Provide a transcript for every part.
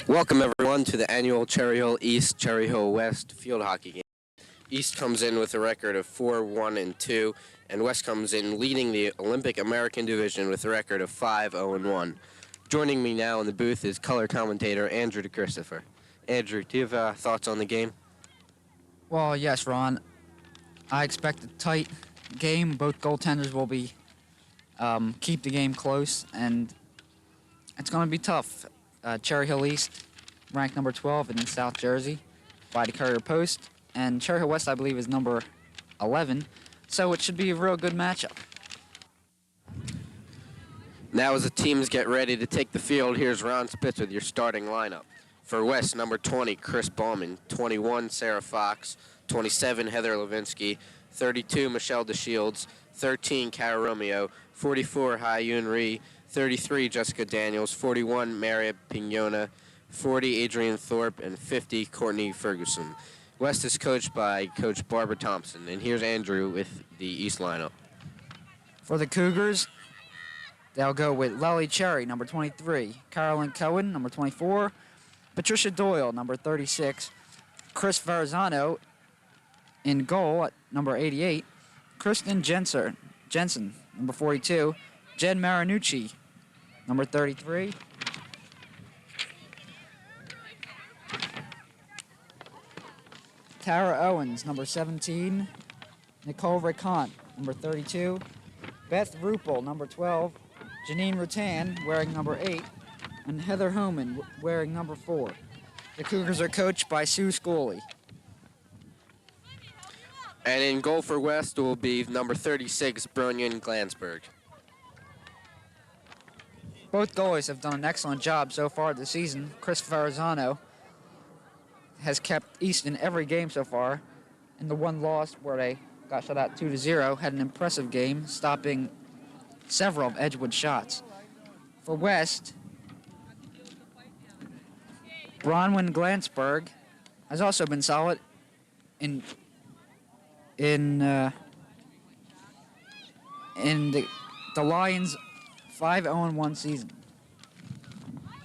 Welcome everyone to the annual Cherry Hill East, Cherry Hill West field hockey game. East comes in with a record of 4-1-2, and West comes in leading the Olympic American Division with a record of 5-0-1. Joining me now in the booth is color commentator Andrew DeChristopher. Andrew, do you have thoughts on the game? Well, yes, Ron. I expect a tight game. Both goaltenders will be keep the game close, and it's going to be tough. Cherry Hill East, ranked number 12 in South Jersey by the Courier Post, and Cherry Hill West, I believe, is number 11, so it should be a real good matchup. Now as the teams get ready to take the field, here's Ron Spitz with your starting lineup. For West, number 20, Chris Bauman, 21, Sarah Fox, 27, Heather Levinsky, 32, Michelle DeShields, 13, Cara Romeo, 44, Hai Yun Ri, 33, Jessica Daniels, 41, Maria Pignona, 40, Adrian Thorpe, and 50, Courtney Ferguson. West is coached by Coach Barbara Thompson, and here's Andrew with the East lineup. For the Cougars, they'll go with Lely Cherry, number 23, Carolyn Cohen, number 24, Patricia Doyle, number 36, Chris Verrazano in goal at number 88, Kristen Jensen, number 42, Jen Marinucci, number 33, Tara Owens, number 17, Nicole Racant, number 32, Beth Rupel, number 12, Janine Rutan, wearing number 8, and Heather Homan, wearing number 4. The Cougars are coached by Sue Scully. And in goal for West will be number 36, Brunion Glansberg. Both goalies have done an excellent job so far this season. Chris Verrazano has kept East in every game so far. In the one loss where they got shut out 2-0, had an impressive game, stopping several of Edgewood's shots. For West, Bronwyn Glansberg has also been solid in the Lions' 5-0-1 season.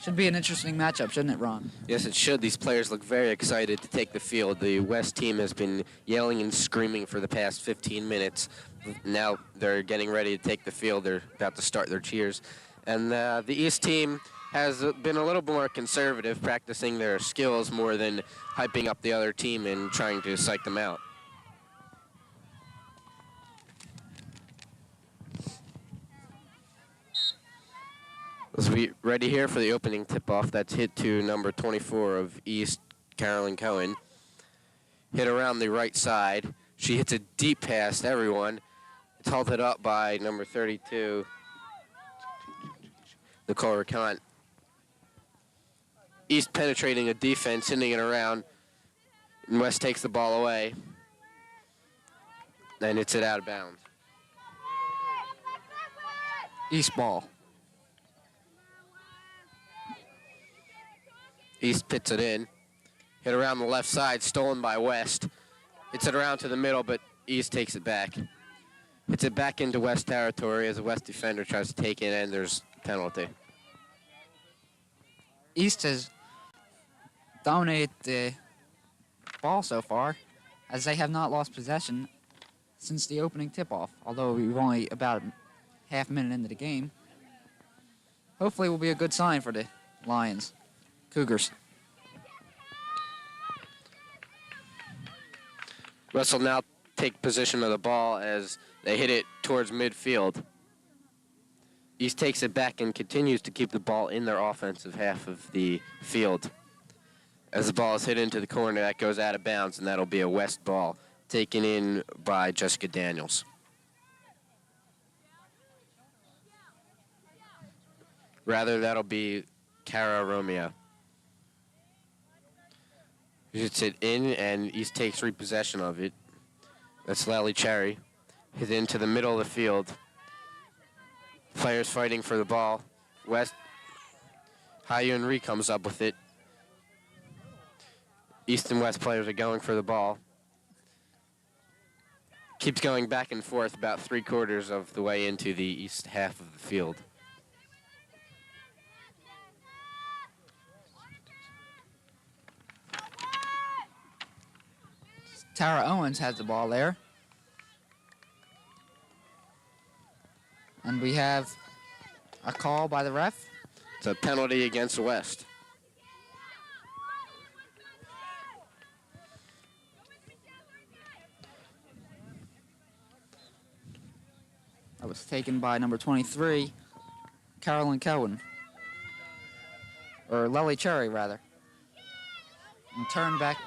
Should be an interesting matchup, shouldn't it, Ron? Yes, it should. These players look very excited to take the field. The West team has been yelling and screaming for the past 15 minutes. Now they're getting ready to take the field. They're about to start their cheers. And the East team has been a little more conservative, practicing their skills more than hyping up the other team and trying to psych them out. Let's be ready here for the opening tip-off. That's hit to number 24 of East, Carolyn Cohen. Hit around the right side. She hits a deep pass to everyone. It's halted up by number 32, Nicole Racant. East penetrating a defense, sending it around, and West takes the ball away, and hits it out of bounds. East ball. East pits it in. Hit around the left side, stolen by West. Hits it around to the middle, but East takes it back. Hits it back into West territory as a West defender tries to take it, and there's a penalty. East has dominated the ball so far, as they have not lost possession since the opening tip-off, although we're only about a half minute into the game. Hopefully it will be a good sign for the Lions. Cougars. West will now take possession of the ball as they hit it towards midfield. East takes it back and continues to keep the ball in their offensive half of the field. As the ball is hit into the corner, that goes out of bounds, and that'll be a West ball taken in by Jessica Daniels. Rather, that'll be Cara Romeo. Hits it in, and East takes repossession of it. That's Lely Cherry. Hit into the middle of the field. Players fighting for the ball. West, Hai Yun Ri comes up with it. East and West players are going for the ball. Keeps going back and forth about 3/4 of the way into the East half of the field. Tara Owens has the ball there. And we have a call by the ref. It's a penalty against West. That was taken by number 23, Carolyn Cohen. Or Lely Cherry, rather. And turn back.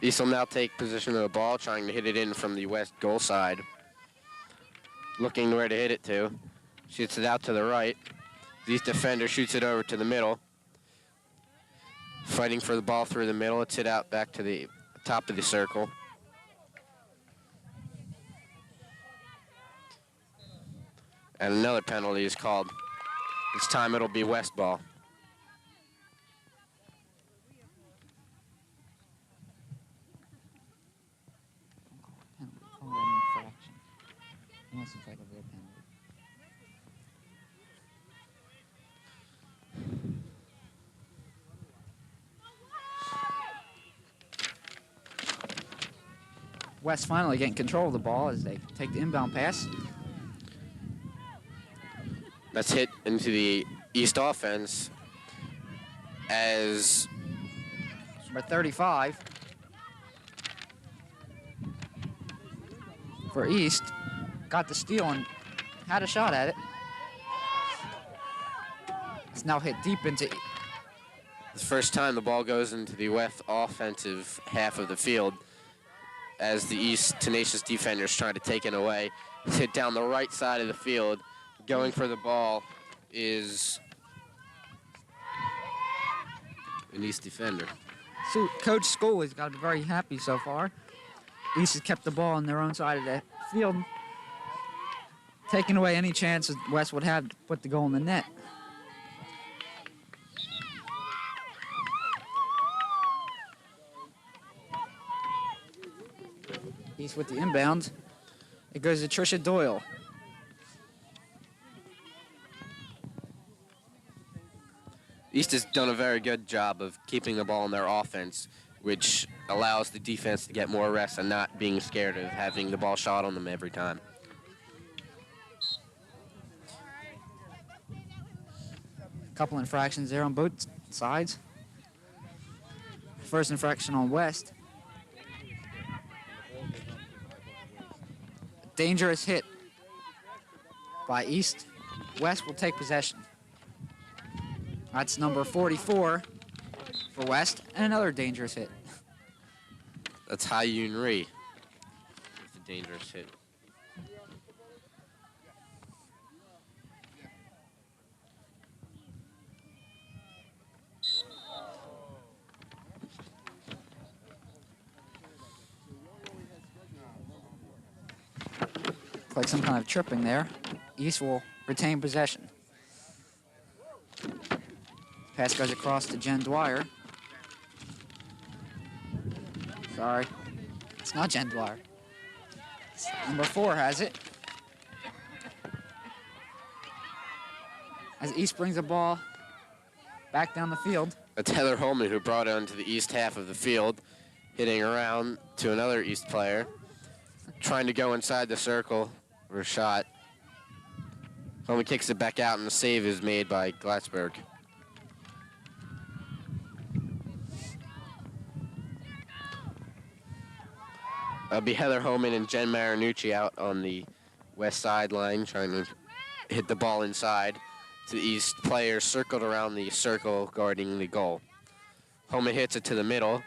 East will now take position of the ball, trying to hit it in from the West goal side. Looking where to hit it to. Shoots it out to the right. The East defender shoots it over to the middle. Fighting for the ball through the middle. It's hit out back to the top of the circle. And another penalty is called. This time it'll be West ball. Call an infraction. Unless it's like a real penalty. West finally getting control of the ball as they take the inbound pass. That's hit into the East offense as Number 35 for East got the steal and had a shot at it. It's now hit deep into the first time the ball goes into the West offensive half of the field as the East tenacious defenders trying to take it away. It's hit down the right side of the field. Going for the ball is an East defender. So Coach School has got to be very happy so far. East has kept the ball on their own side of the field, taking away any chances West would have to put the goal in the net. East with the inbound. It goes to Trisha Doyle. East has done a very good job of keeping the ball in their offense, which allows the defense to get more rest and not being scared of having the ball shot on them every time. A couple infractions there on both sides. First infraction on West. Dangerous hit by East. West will take possession. That's number 44 for West, and another dangerous hit. That's Ha Yoon Ri with a dangerous hit. Like some kind of tripping there. East will retain possession. Pass goes across to Jen Dwyer. Sorry. It's not Jen Dwyer. Number 4 has it. As East brings the ball back down the field. That's Heather Holman who brought it onto the East half of the field, hitting around to another East player, trying to go inside the circle for a shot. Holman kicks it back out and the save is made by Glassberg. That'll be Heather Holman and Jen Marinucci out on the west sideline trying to hit the ball inside to the East players circled around the circle guarding the goal. Holman hits it to the middle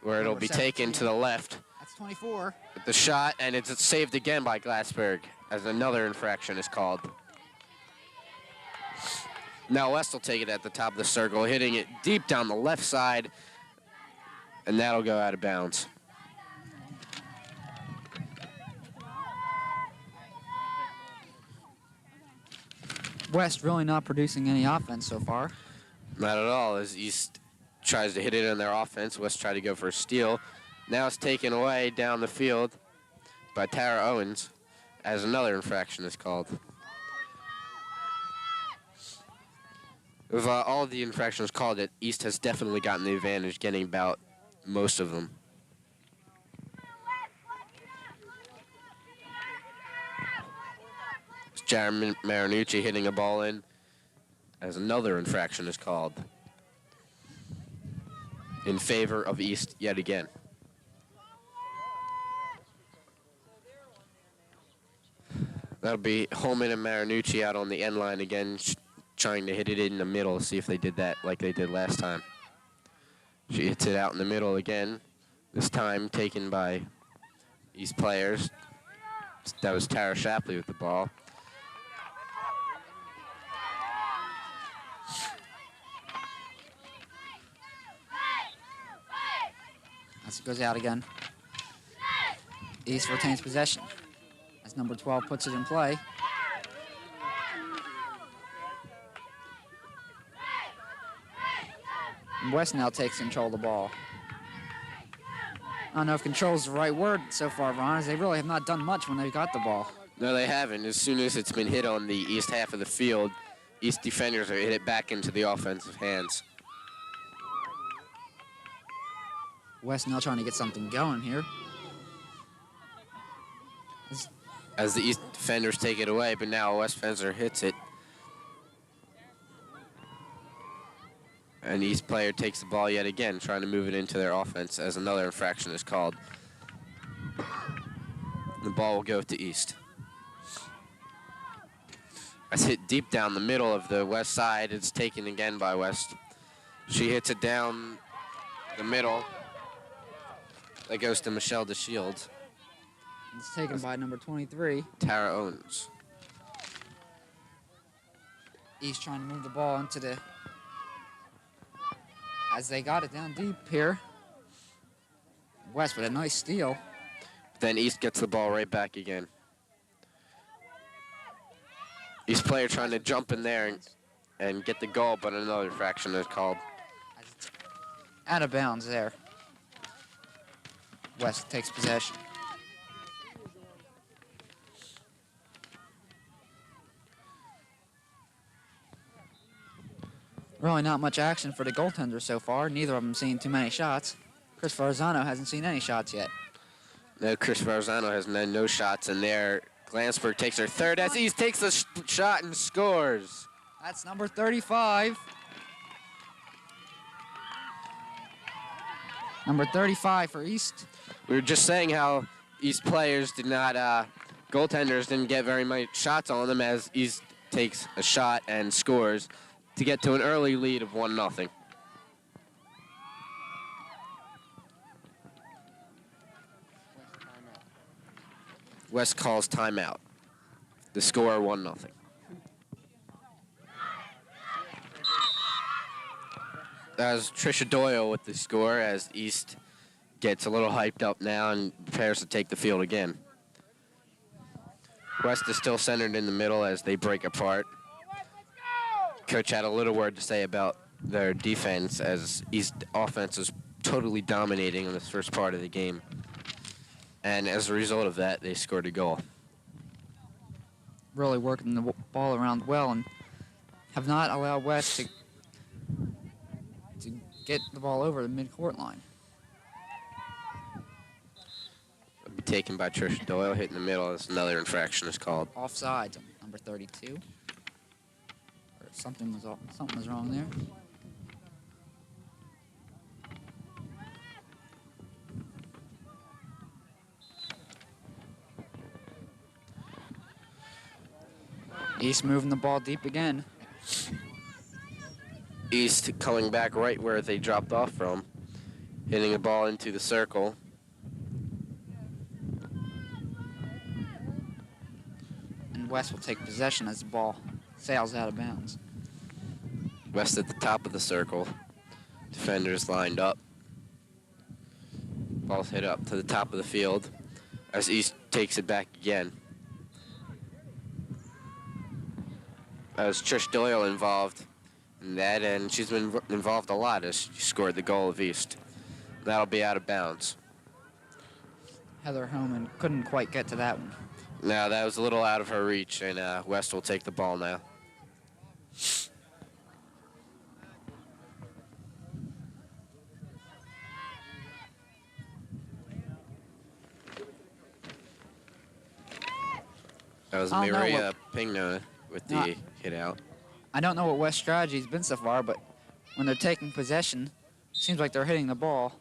where it'll be taken to the left. That's 24. With the shot, and it's saved again by Glassberg as another infraction is called. Now West will take it at the top of the circle, hitting it deep down the left side, and that'll go out of bounds. West really not producing any offense so far. Not at all, as East tries to hit it in their offense. West tried to go for a steal. Now it's taken away down the field by Tara Owens as another infraction is called. Of all of the infractions called, it East has definitely gotten the advantage, getting about most of them. It's Jared Marinucci hitting a ball in as another infraction is called in favor of East yet again. That'll be Holman and Marinucci out on the end line again, trying to hit it in the middle, see if they did that like they did last time. She hits it out in the middle again, this time taken by East players. That was Tara Shapley with the ball. As it goes out again. East retains possession as number 12 puts it in play. And West now takes control of the ball. I don't know if control is the right word so far, Ron, as they really have not done much when they got the ball. No, they haven't. As soon as it's been hit on the East half of the field, East defenders are hit it back into the offensive hands. West now trying to get something going here. As the East defenders take it away, but now a West fencer hits it. And East player takes the ball yet again, trying to move it into their offense as another infraction is called. The ball will go to East. That's hit deep down the middle of the West side. It's taken again by West. She hits it down the middle. That goes to Michelle DeShields. It's taken by number 23. Tara Owens. East trying to move the ball into the... As they got it down deep here. West with a nice steal. Then East gets the ball right back again. East player trying to jump in there and get the goal, but another infraction is called. Out of bounds there. West takes possession. Really not much action for the goaltenders so far. Neither of them seen too many shots. Chris Farzano hasn't seen any shots yet. No, Chris Farzano has no shots in there. Glansberg takes her third as East takes the shot and scores. That's number 35. Number 35 for East. We were just saying how East players did not, goaltenders didn't get very many shots on them as East takes a shot and scores to get to an early lead of 1-0. West calls timeout. The score 1-0. That was Trisha Doyle with the score as East gets a little hyped up now and prepares to take the field again. West is still centered in the middle as they break apart. Coach had a little word to say about their defense as East offense is totally dominating in this first part of the game. And as a result of that, they scored a goal. Really working the ball around well and have not allowed West to get the ball over the mid-court line. It'll be taken by Trisha Doyle, hit in the middle as another infraction is called. Offsides on number 32. Or something was wrong there. East moving the ball deep again. East coming back right where they dropped off from, hitting the ball into the circle. And West will take possession as the ball sails out of bounds. West at the top of the circle. Defenders lined up. Ball's hit up to the top of the field as East takes it back again. As Trish Doyle involved in that, and she's been involved a lot as she scored the goal of East. That'll be out of bounds. Heather Homan couldn't quite get to that one. Now that was a little out of her reach, and West will take the ball now. That was I don't know what Maria Pigno with not, the hit out. I don't know what West's strategy's been so far, but when they're taking possession, seems like they're hitting the ball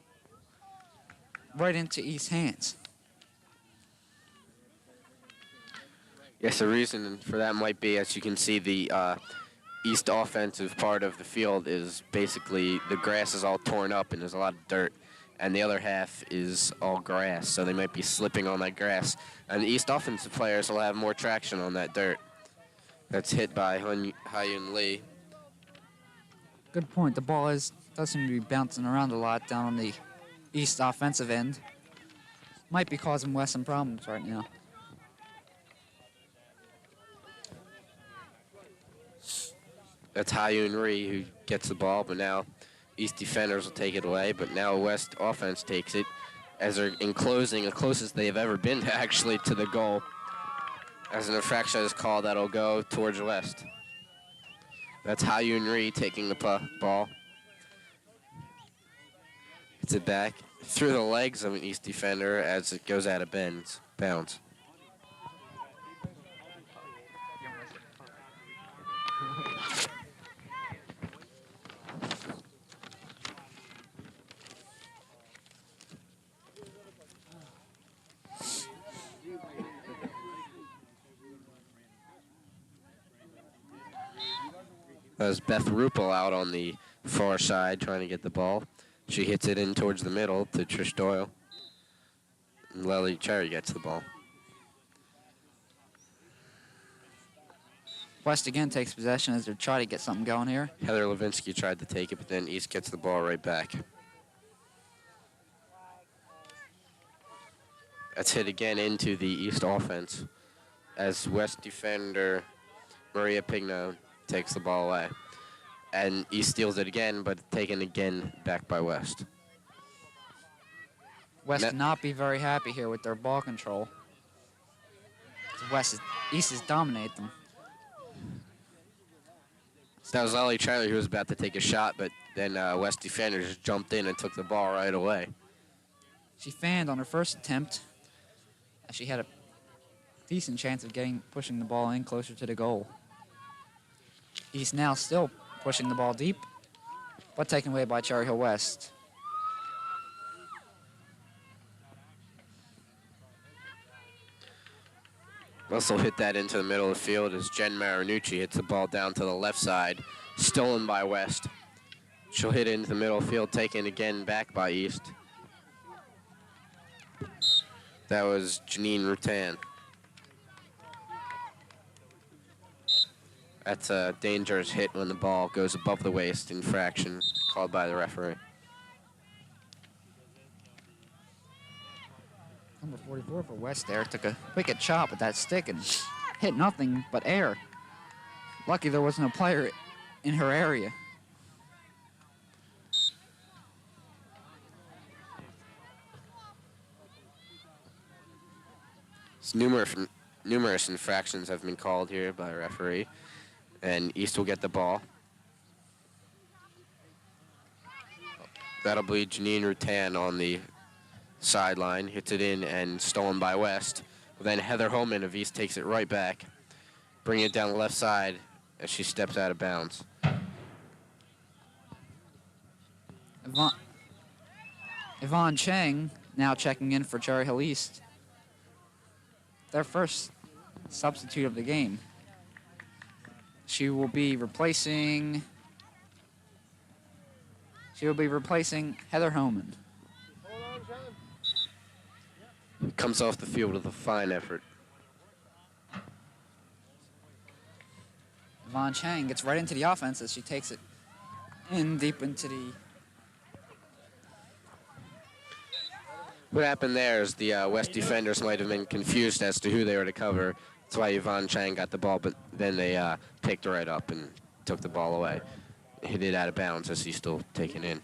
right into East's hands. Yes, the reason for that might be, as you can see, the East offensive part of the field is basically the grass is all torn up and there's a lot of dirt, and the other half is all grass, so they might be slipping on that grass. And the East offensive players will have more traction on that dirt that's hit by Hyun Lee. Good point. The ball does seem to be bouncing around a lot down on the East offensive end. Might be causing West some problems right now. That's Hyun Lee who gets the ball, but now East defenders will take it away, but now West offense takes it as they're enclosing the closest they've ever been actually to the goal. As an infraction is called, that'll go towards West. That's Hyun Lee taking the ball. Hits it back through the legs of an East defender as it goes out of bounds. That was Beth Rupel out on the far side trying to get the ball. She hits it in towards the middle to Trish Doyle. And Lely Cherry gets the ball. West again takes possession as they're trying to get something going here. Heather Levinsky tried to take it, but then East gets the ball right back. That's hit again into the East offense as West defender Maria Pigno takes the ball away. And East steals it again, but taken again back by West. West cannot be very happy here with their ball control. East is dominate them. That was Lely Charlie who was about to take a shot, but then West defender just jumped in and took the ball right away. She fanned on her first attempt, as she had a decent chance of pushing the ball in closer to the goal. East now still pushing the ball deep, but taken away by Cherry Hill West. Russell hit that into the middle of the field as Jen Marinucci hits the ball down to the left side, stolen by West. She'll hit it into the middle of the field, taken again back by East. That was Janine Rutan. That's a dangerous hit when the ball goes above the waist, infraction called by the referee. Number 44 for West there took a wicked chop at that stick and hit nothing but air. Lucky there was no player in her area. Numerous infractions have been called here by the referee, and East will get the ball. That'll be Janine Rutan on the sideline, hits it in and stolen by West. But then Heather Holman of East takes it right back, bringing it down the left side as she steps out of bounds. Yvonne Chang now checking in for Cherry Hill East. Their first substitute of the game. She will be replacing Heather Holman. Comes off the field with a fine effort. Yvonne Chang gets right into the offense as she takes it in deep into the... What happened there is the West defenders might have been confused as to who they were to cover. That's why Yvonne Chang got the ball, but then they picked her right up and took the ball away. Hit it out of bounds as he's still taken in.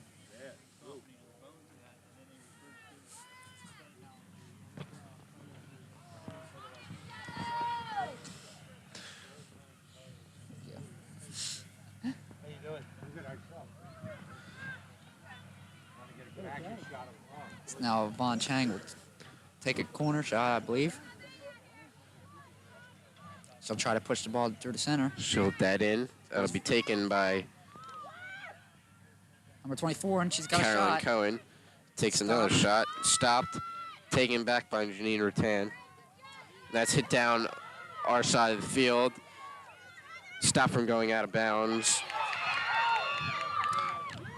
Now Yvonne Chang will take a corner shot, I believe. She'll try to push the ball through the center. She'll that in. That'll be taken by Number 24, and she's got Carolyn a shot. Cohen. Takes another shot. Stopped. Taken back by Janine Rutan. That's hit down our side of the field. Stopped from going out of bounds.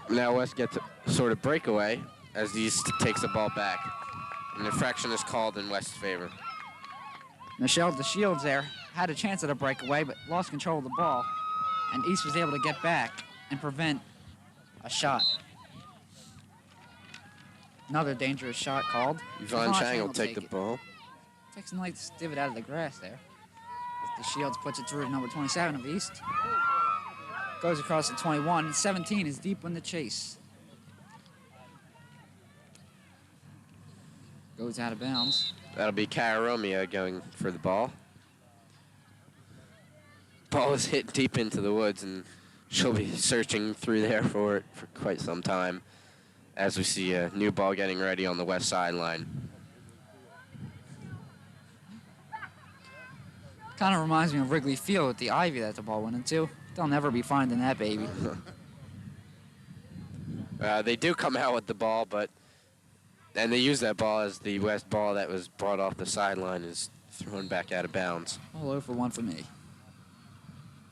Now West gets a sort of breakaway as the East takes the ball back. An infraction is called in West's favor. Michelle DeShields there had a chance at a breakaway, but lost control of the ball. And East was able to get back and prevent a shot. Another dangerous shot called. Yvonne Chang will take the ball. Takes a nice divot out of the grass there. DeShields puts it through to number 27 of East. Goes across to 21, and 17 is deep in the chase. Goes out of bounds. That'll be Kara Romeo going for the ball. Ball is hit deep into the woods, and she'll be searching through there for it for quite some time as we see a new ball getting ready on the west sideline. Kind of reminds me of Wrigley Field with the ivy that the ball went into. They'll never be finding that baby. They do come out with the ball, and they use that ball as the West ball that was brought off the sideline is thrown back out of bounds. All over one for me.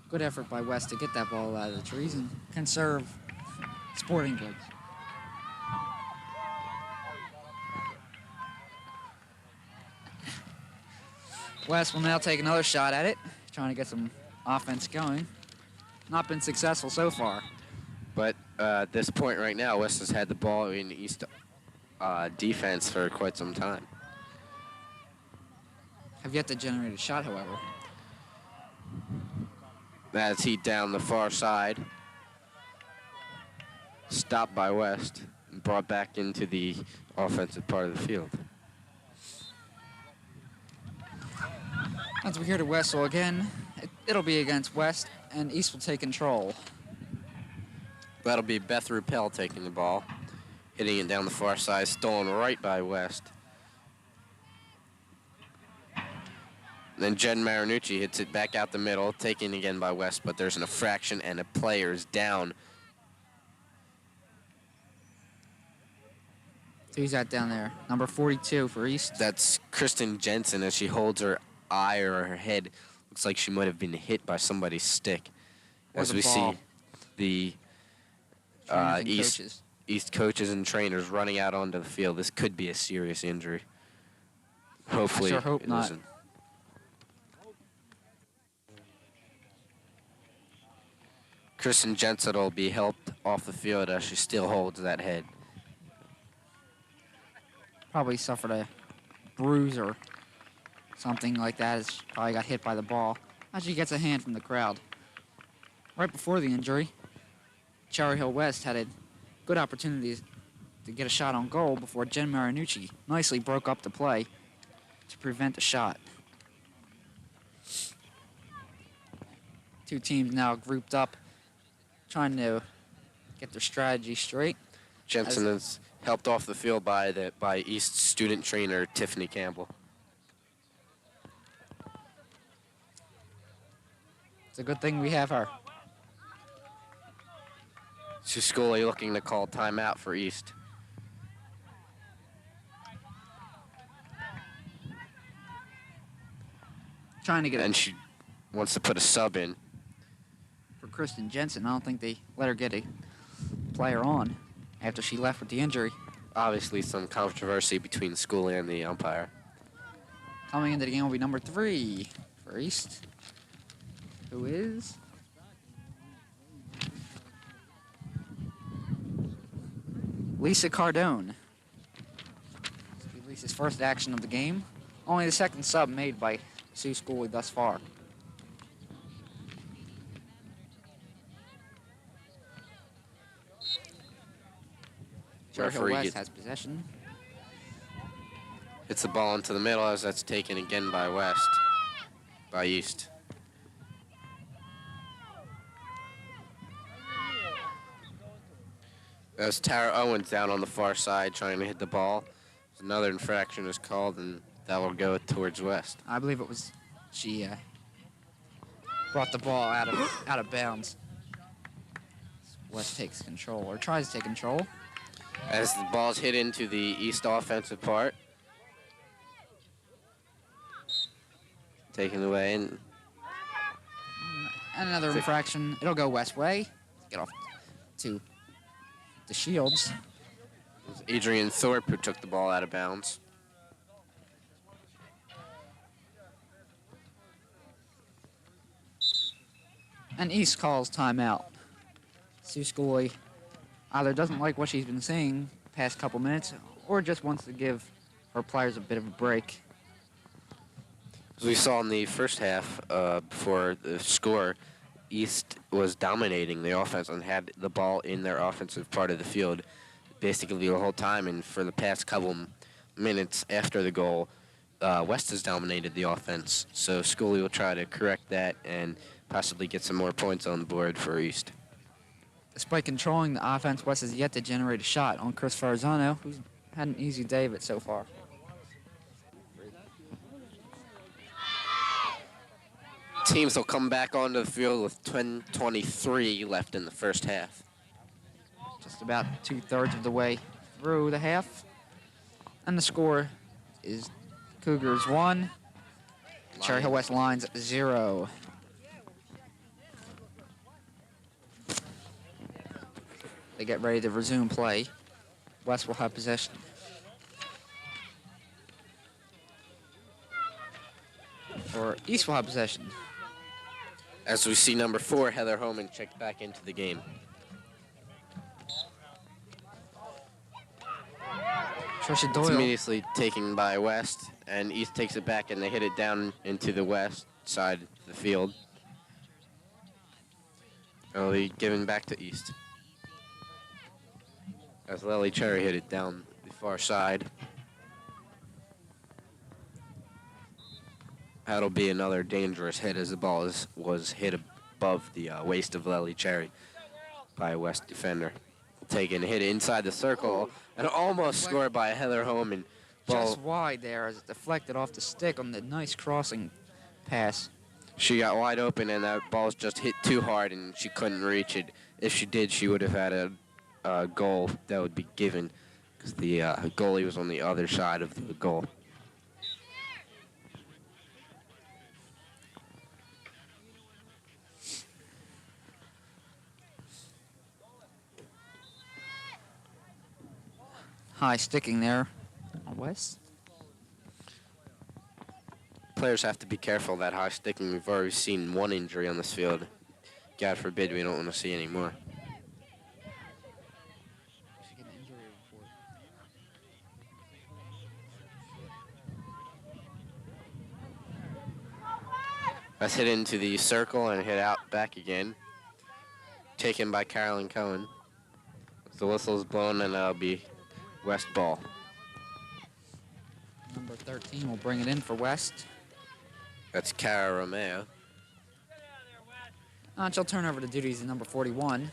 Good effort by West to get that ball out of the trees and conserve sporting goods. West will now take another shot at it, trying to get some offense going. Not been successful so far. But at this point right now, West has had the ball in East defense for quite some time. Have yet to generate a shot, however. That's heat down the far side. Stopped by West and brought back into the offensive part of the field. As we hear to West, again, it'll be against West, and East will take control. That'll be Beth Ruppel taking the ball, hitting it down the far side, stolen right by West. Then Jen Marinucci hits it back out the middle, taken again by West, but there's an infraction and a player is down. Who's that down there? Number 42 for East. That's Kristen Jensen as she holds her eye or her head. Looks like she might have been hit by somebody's stick. As we see the East coaches and trainers running out onto the field. This could be a serious injury. Hopefully I sure hope it not. isn't. Kristen Jensen will be helped off the field as she still holds that head. Probably suffered a bruise or something like that. As probably got hit by the ball. As she gets a hand from the crowd. Right before the injury, Cherry Hill West had a good opportunity to get a shot on goal before Jen Marinucci nicely broke up the play to prevent a shot. Two teams now grouped up, trying to get their strategy straight. Jensen is helped off the field by East student trainer Tiffany Campbell. It's a good thing we have her. Suscoli looking to call timeout for East. Trying to get And she wants to put a sub in. for Kristen Jensen. I don't think they let her get a player on after she left with the injury. Obviously some controversy between the school and the umpire. Coming into the game will be number 3 for East, who is Lisa Cardone. This will be Lisa's first action of the game. Only the second sub made by Sue Schooley thus far. Cherry Hill Referee West gets- has possession. Hits the ball into the middle as that's taken again by West, by East. As Tara Owens down on the far side trying to hit the ball. Another infraction is called, and that will go towards West. I believe it was she brought the ball out of bounds. West takes control, or tries to take control. As the ball's hit into the East offensive part. Taken away, and Another infraction. It'll go West way. Get off to the Shields. it was Adrian Thorpe who took the ball out of bounds. And East calls timeout. Sue Scully either doesn't like what she's been seeing past couple minutes or just wants to give her players a bit of a break. As we saw in the first half, before the score, East was dominating the offense and had the ball in their offensive part of the field basically the whole time. And for the past couple minutes after the goal, West has dominated the offense. So Scully will try to correct that and possibly get some more points on the board for East. Despite controlling the offense, West has yet to generate a shot on Chris Farzano, who's had an easy day of it so far. Teams will come back onto the field with 10:23 left in the first half. Just about 2/3 of the way through the half. And the score is Cougars 1, Cherry Hill West Lions 0. They get ready to resume play. West will have possession. Or East will have possession. As we see number 4, Heather Homan, checked back into the game. Trisha It's Doyle. immediately taken by West, and East takes it back, and they hit it down into the west side of the field. It'll be given back to East. As Lily Cherry hit it down the far side. That'll be another dangerous hit as the ball was hit above the waist of Lily Cherry by a West defender. Taken, hit inside the circle, and almost scored by Heather Homan. Just wide there as it deflected off the stick on the nice crossing pass. She got wide open, and that ball's just hit too hard, and she couldn't reach it. If she did, she would have had a goal that would be given, because the goalie was on the other side of the goal. High sticking there on West. Players have to be careful of that high sticking. We've already seen one injury on this field. God forbid we don't want to see any more. That's hit into the circle and hit out back again. Taken by Carolyn Cohen. The whistle's blown, and that'll be West ball. Number 13 will bring it in for West. That's Cara Romeo. She'll turn over the duties of number 41.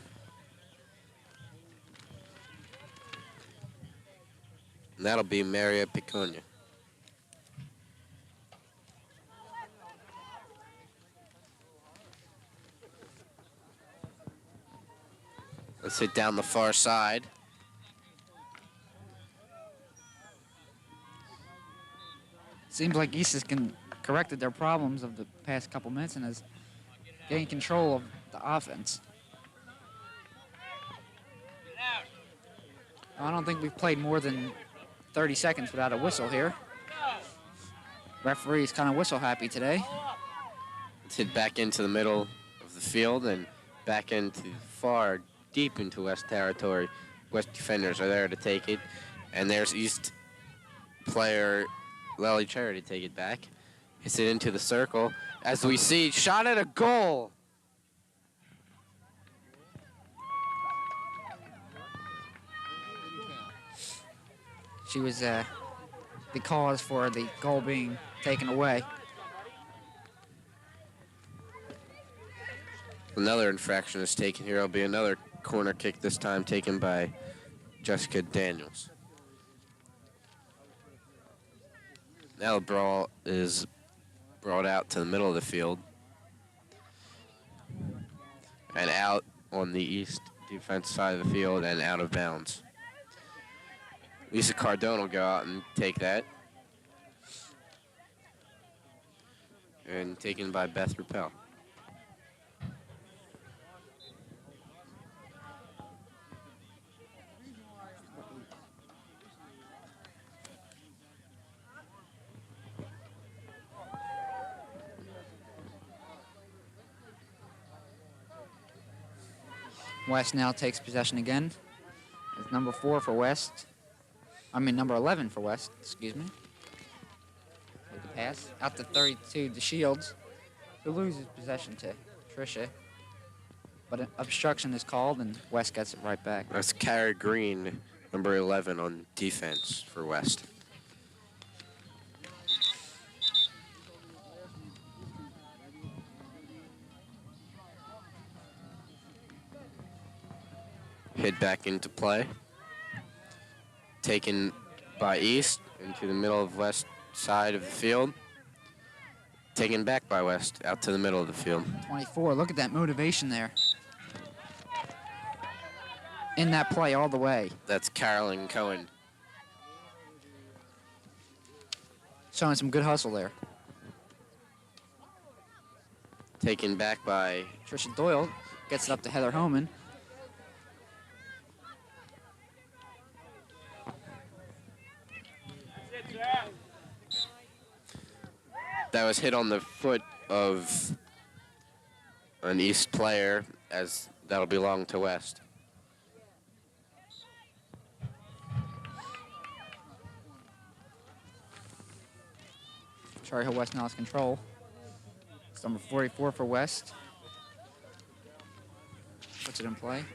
And that'll be Maria Piconia. Let's hit down the far side. Seems like East has corrected their problems of the past couple minutes and has gained control of the offense. I don't think we've played more than 30 seconds without a whistle here. Referee's kind of whistle happy today. It's hit back into the middle of the field and back into far deep into West territory. West defenders are there to take it, and there's East player Lily Cherry to take it back. Hits it into the circle. As we see, shot at a goal. She was the cause for the goal being taken away. Another infraction is taken here. It'll be another corner kick, this time taken by Jessica Daniels. Now the brawl is brought out to the middle of the field. and out on the east defense side of the field and out of bounds. Lisa Cardone will go out and take that. And taken by Beth Rappel. West now takes possession again. It's number 4 for West. Number 11 for West, excuse me. With the pass. Out to 32 to Shields, who loses possession to Tricia. But an obstruction is called, and West gets it right back. That's Kara Green, number 11 on defense for West. Hit back into play. Taken by East into the middle of West side of the field. Taken back by West out to the middle of the field. 24, look at that motivation there. In that play all the way. That's Carolyn Cohen. Showing some good hustle there. Taken back by Tricia Doyle gets it up to Heather Homan. That was hit on the foot of an East player, as that'll belong to West. Cherry Hill West now has control. It's number 44 for West. Puts it in play.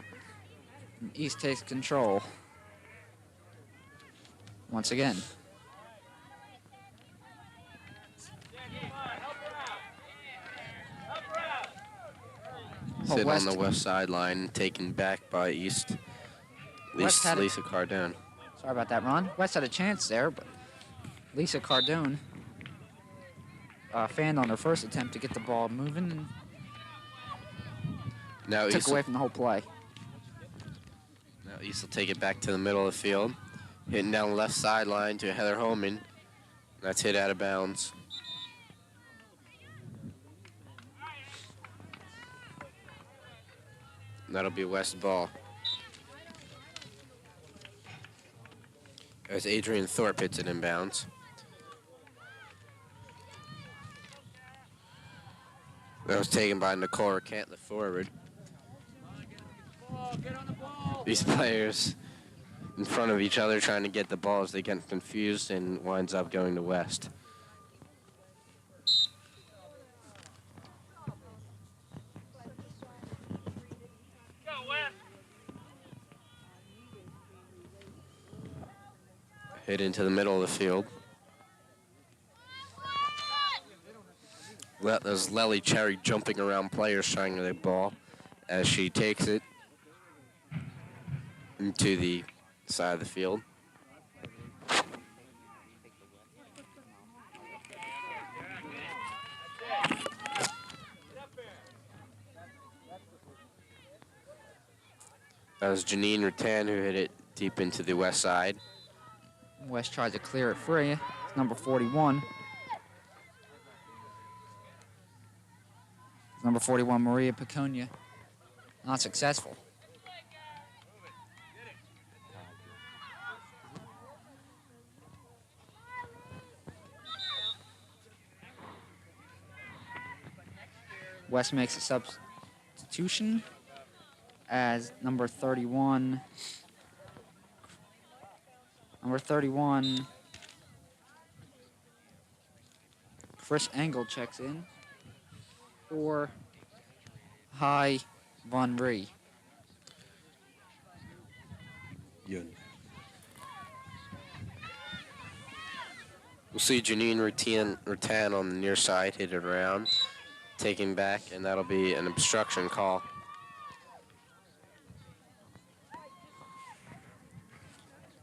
And East takes control. Once again. Sit on the West sideline, taken back by East. Lisa Cardone. Sorry about that, Ron. West had a chance there, but Lisa Cardone fanned on her first attempt to get the ball moving and now took away from the whole play. Now East will take it back to the middle of the field. Hitting down the left sideline to Heather Holman. That's hit out of bounds. That'll be West ball. As Adrian Thorpe hits it in bounds. That was taken by Nicole Recant, the forward. These players in front of each other trying to get the ball as they get confused and winds up going to West. Hit into the middle of the field. There's Lely Cherry jumping around players trying to get the ball as she takes it into the side of the field. That was Janine Rattan who hit it deep into the West side. West tries to clear it free. It's number 41. Number 41, Maria Piconia. Not successful. West makes a substitution as number 31. Number 31, Chris Engel checks in for Hai Von Ree. We'll see Janine Rattan on the near side hit it around, taking back, and that'll be an obstruction call.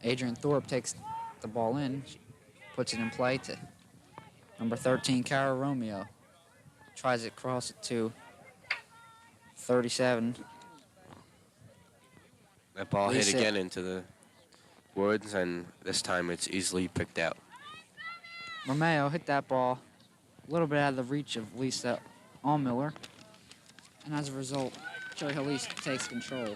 Adrian Thorpe takes the ball in, puts it in play to number 13, Cara Romeo. Tries to cross it to 37. That ball hit Reset. again into the woods, and this time it's easily picked out. Romeo hit that ball a little bit out of the reach of Lisa Allmiller. And as a result, Cherry Hill East takes control.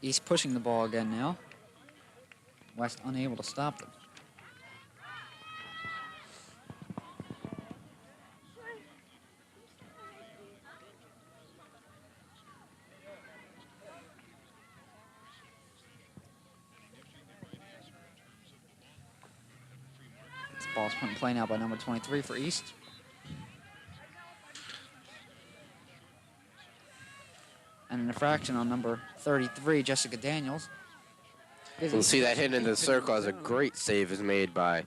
East pushing the ball again now. West unable to stop them. This ball's put in play now by number 23 for East. And an infraction on number 33, Jessica Daniels. We'll see that hit into the circle as a great save is made by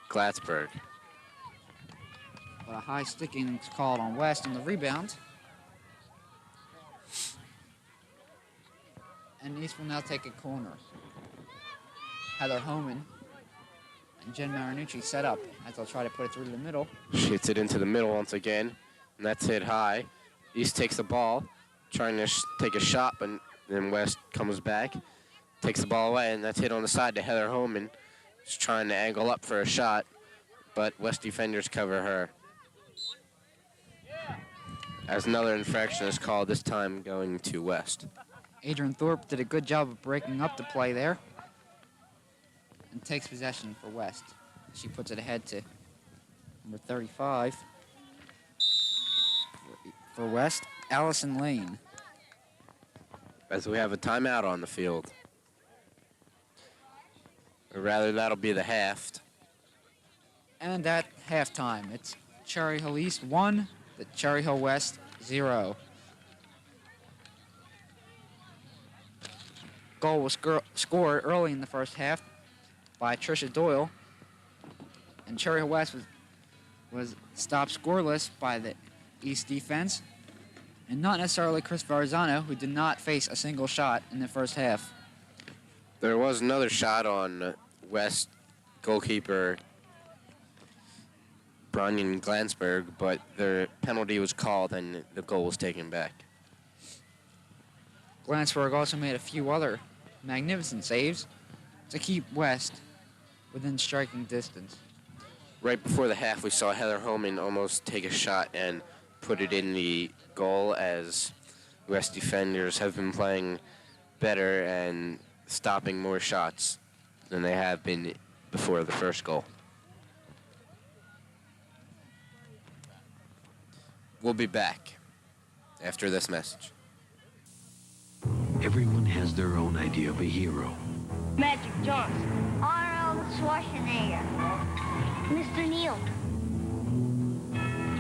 Glatzberg. But a high sticking is called on West on the rebound. And East will now take a corner. Heather Homan and Jen Marinucci set up as they'll try to put it through the middle. She hits it into the middle once again, and that's hit high. East takes the ball, trying to take a shot, but then West comes back, takes the ball away, and that's hit on the side to Heather Homan. She's trying to angle up for a shot, but West defenders cover her. As another infraction is called, this time going to West. Adrian Thorpe did a good job of breaking up the play there and takes possession for West. She puts it ahead to number 35 for West, Allison Lane. As we have a timeout on the field. Or rather, that'll be the half. And at halftime, it's Cherry Hill East 1, the Cherry Hill West 0. Goal was scored early in the first half by Tricia Doyle, and Cherry Hill West was stopped scoreless by the East defense, and not necessarily Chris Varzano, who did not face a single shot in the first half. There was another shot on West goalkeeper Bronyan Glansberg, but the penalty was called and the goal was taken back. Glansberg also made a few other magnificent saves to keep West within striking distance. Right before the half, we saw Heather Homan almost take a shot and put it in the goal, as West defenders have been playing better and stopping more shots than they have been before the first goal. We'll be back after this message. Everyone has their own idea of a hero. Magic Johnson. Arnold Schwarzenegger. Mr. Neal.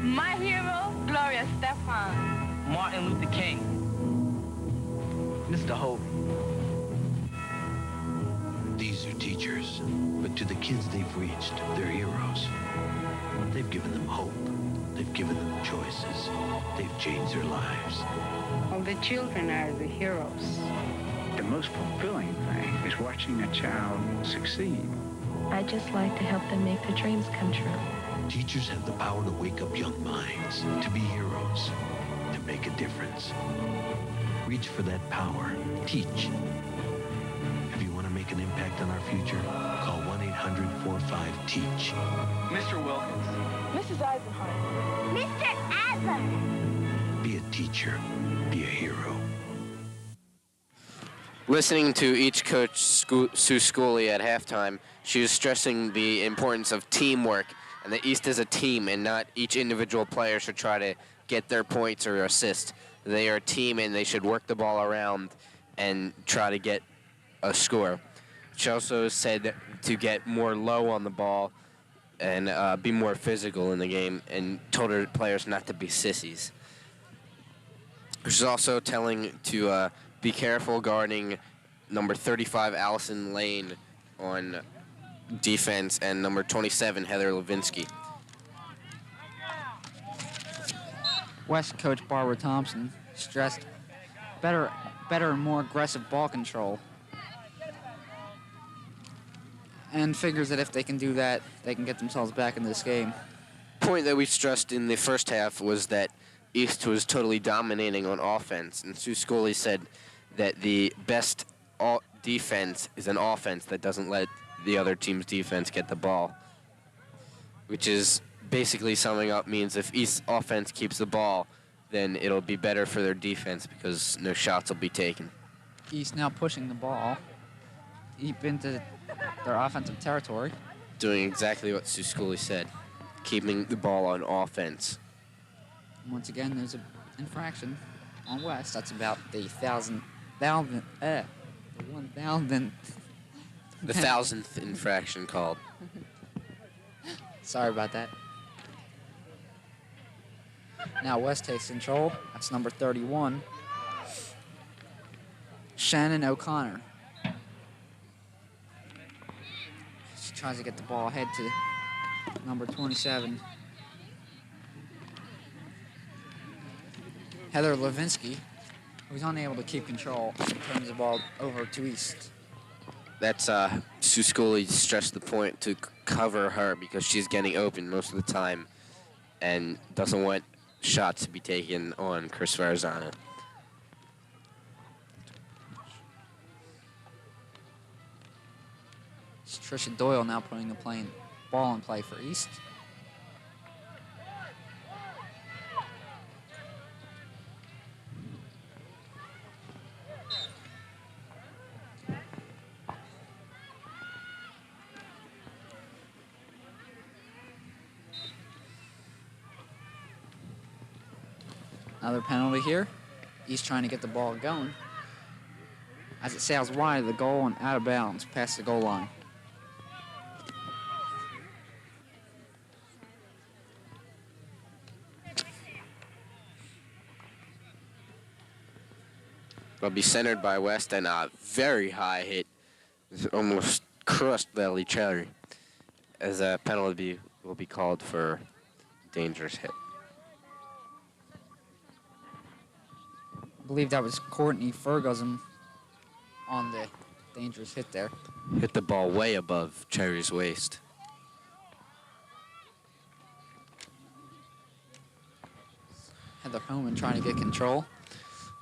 My hero, Gloria Stefan. Martin Luther King. Mr. Hope. These are teachers, but to the kids they've reached, they're heroes. They've given them hope. They've given them choices. They've changed their lives. Well, the children are the heroes. The most fulfilling thing is watching a child succeed. I just like to help them make their dreams come true. Teachers have the power to wake up young minds, to be heroes, to make a difference. Reach for that power. Teach. If you want to make an impact on our future, call 1-800-45-TEACH. Mr. Wilkins. Mrs. Eisenhower. Mr. Adler. Be a teacher. Be a hero. Listening to each coach, Sue Schooley, at halftime, she was stressing the importance of teamwork, and the East is a team, and not each individual player should try to get their points or assist. They are a team, and they should work the ball around and try to get a score. She also said to get more low on the ball and be more physical in the game, and told her players not to be sissies. She's also telling to be careful guarding number 35, Allison Lane, on defense, and number 27, Heather Levinsky. West coach Barbara Thompson stressed better and more aggressive ball control and figures that if they can do that, they can get themselves back in this game. Point that we stressed in the first half was that East was totally dominating on offense, and Sue Scully said that the best defense is an offense that doesn't let the other team's defense get the ball, which is basically summing up means if East's offense keeps the ball, then it'll be better for their defense because no shots will be taken. East now pushing the ball deep into their offensive territory. Doing exactly what Sue Scully said, keeping the ball on offense. Once again, there's an infraction on West. That's about the 1,000th. The 1,000th infraction called. Sorry about that. Now West takes control. That's number 31. Shannon O'Connor. She tries to get the ball ahead to number 27. Heather Levinsky, who's unable to keep control, turns the ball over to East. That's Sue Scully stressed the point to cover her because she's getting open most of the time and doesn't want shots to be taken on Chris Farzana. It's Trisha Doyle now putting the ball in play for East. Another penalty here. East trying to get the ball going as it sails wide of the goal and out of bounds past the goal line. It'll be centered by West and a very high hit. It's almost crushed Lily Cherry as a penalty will be called for dangerous hit. I believe that was Courtney Ferguson on the dangerous hit there. Hit the ball way above Cherry's waist. Heather Homan trying to get control.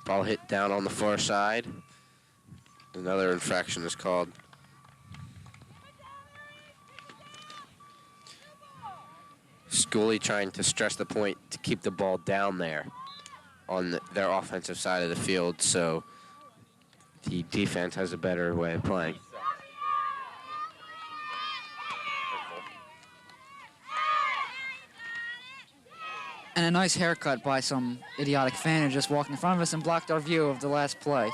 Ball hit down on the far side. Another infraction is called. Scully trying to stress the point to keep the ball down there on their offensive side of the field so the defense has a better way of playing. And a nice haircut by some idiotic fan who just walked in front of us and blocked our view of the last play.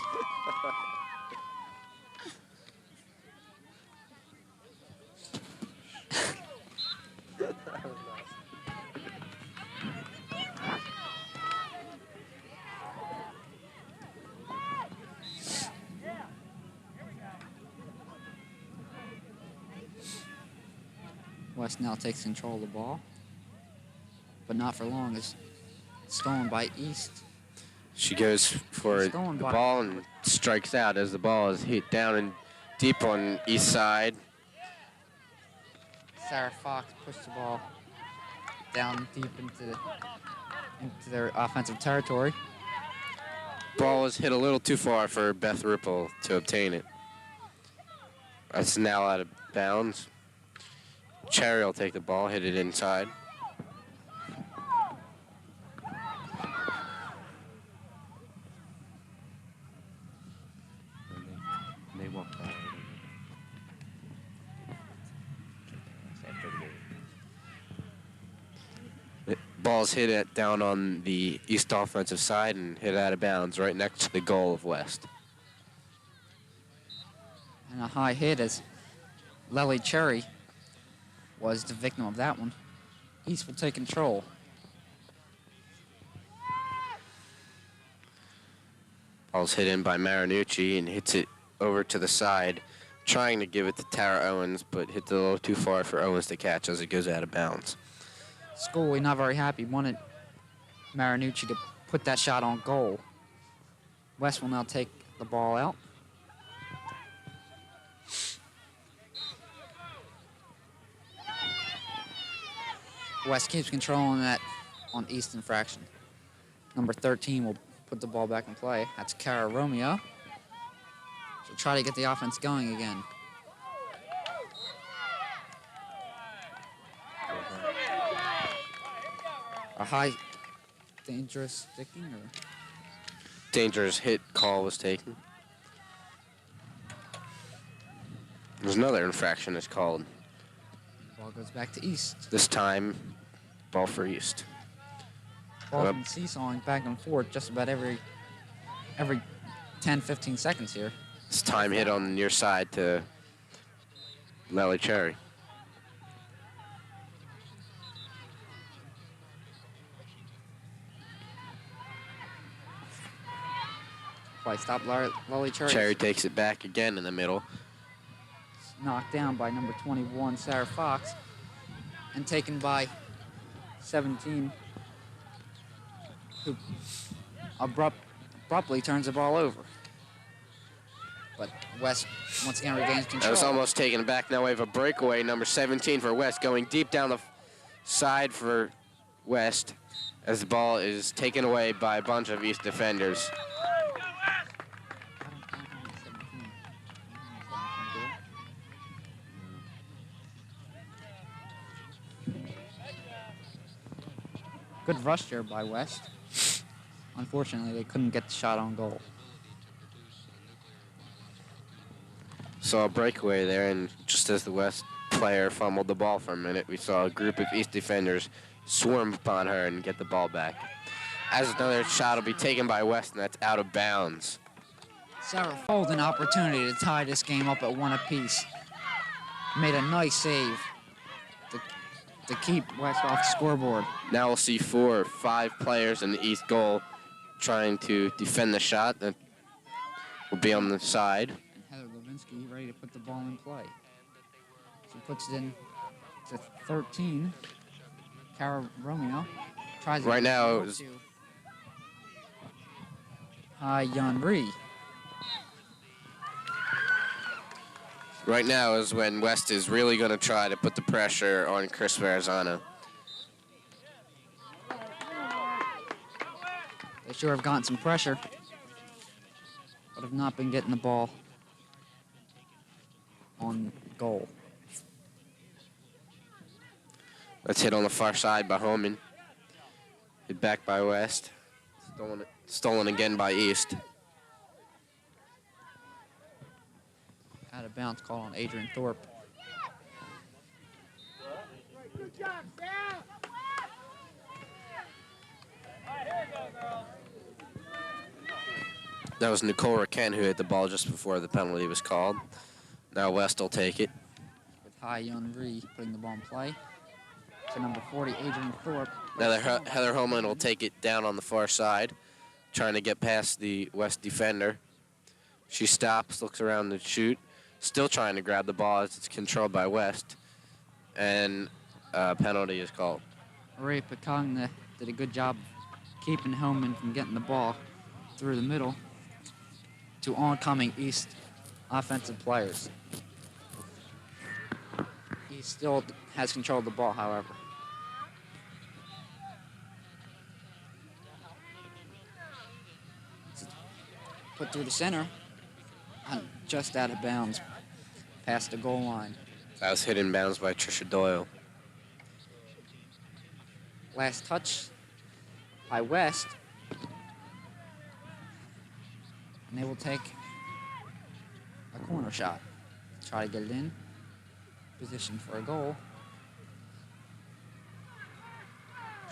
West now takes control of the ball, but not for long. It's stolen by East. She goes for the ball and strikes out as the ball is hit down and deep on East side. Sarah Fox pushed the ball down deep into their offensive territory. Ball was hit a little too far for Beth Ripple to obtain it. It's now out of bounds. Cherry will take the ball, hit it inside. They walk by. The ball's hit it down on the East offensive side and hit out of bounds right next to the goal of West. And a high hit as Lely Cherry was the victim of that one. East will take control. Ball's hit in by Marinucci and hits it over to the side, trying to give it to Tara Owens, but hits it a little too far for Owens to catch as it goes out of bounds. Scully not very happy, wanted Marinucci to put that shot on goal. West will now take the ball out. West keeps controlling that on East infraction. Number 13 will put the ball back in play. That's Cara Romeo. She'll try to get the offense going again. A high, dangerous sticking or Dangerous hit call was taken. There's another infraction that's called. ball goes back to East. This time, ball for East. Ball from seesawing back and forth just about every 10, 15 seconds here. This time hit on the near side to Lally Cherry. Play stop Lolly Cherry. Cherry takes it back again in the middle. Knocked down by number 21, Sarah Fox, and taken by 17, who abruptly turns the ball over. But West once again regains control. That was almost taken back. Now we have a breakaway, number 17 for West, going deep down the side for West as the ball is taken away by a bunch of East defenders. Good rush there by West. Unfortunately, they couldn't get the shot on goal. Saw a breakaway there, and just as the West player fumbled the ball for a minute, we saw a group of East defenders swarm upon her and get the ball back. As another shot will be taken by West, and that's out of bounds. Sarah Fold an opportunity to tie this game up at 1 apiece. Made a nice save to keep West off the scoreboard. Now we'll see 4 or 5 players in the East goal trying to defend the shot that will be on the side. And Heather Levinsky ready to put the ball in play. She puts it in to 13. Cara Romeo tries Right now, to Hai Yun Ri. Right now is when West is really going to try to put the pressure on Chris Verrazano. They sure have gotten some pressure, but have not been getting the ball on goal. That's hit on the far side by Holman. Hit back by West. Stolen again by East. Out of bounds call on Adrian Thorpe. That was Nicole Raken who hit the ball just before the penalty was called. Now West will take it. With Hai Yun Ri putting the ball in play. To number 40, Adrian Thorpe. Now Heather Holman will take it down on the far side, trying to get past the West defender. She stops, looks around to shoot, still trying to grab the ball as it's controlled by West, and a penalty is called. Maria Picagna did a good job keeping Holman from getting the ball through the middle to oncoming East offensive players. He still has control of the ball, however. Put through the center, and just out of bounds, past the goal line. That was hit in bounds by Trisha Doyle. Last touch by West. And they will take a corner shot. Try to get it in. Position for a goal.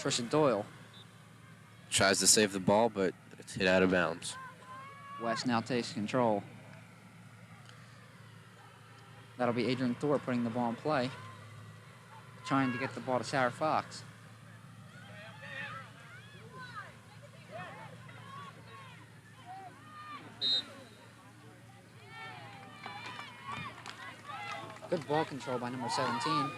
Trisha Doyle. Tries to save the ball, but it's hit out of bounds. West now takes control. That'll be Adrian Thorpe putting the ball in play. Trying to get the ball to Sarah Fox. Good ball control by number 17,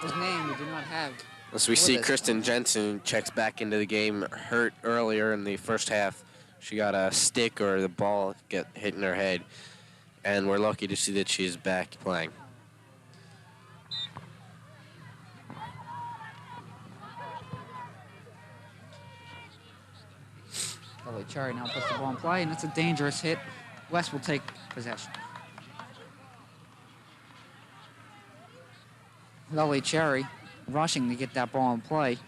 whose name we do not have. As we see Kristen Jensen checks back into the game, hurt earlier in the first half. She got a stick or the ball get hit in her head, and we're lucky to see that she's back playing. Lily Cherry now puts the ball in play, and it's a dangerous hit. West will take possession. Lily Cherry rushing to get that ball in play.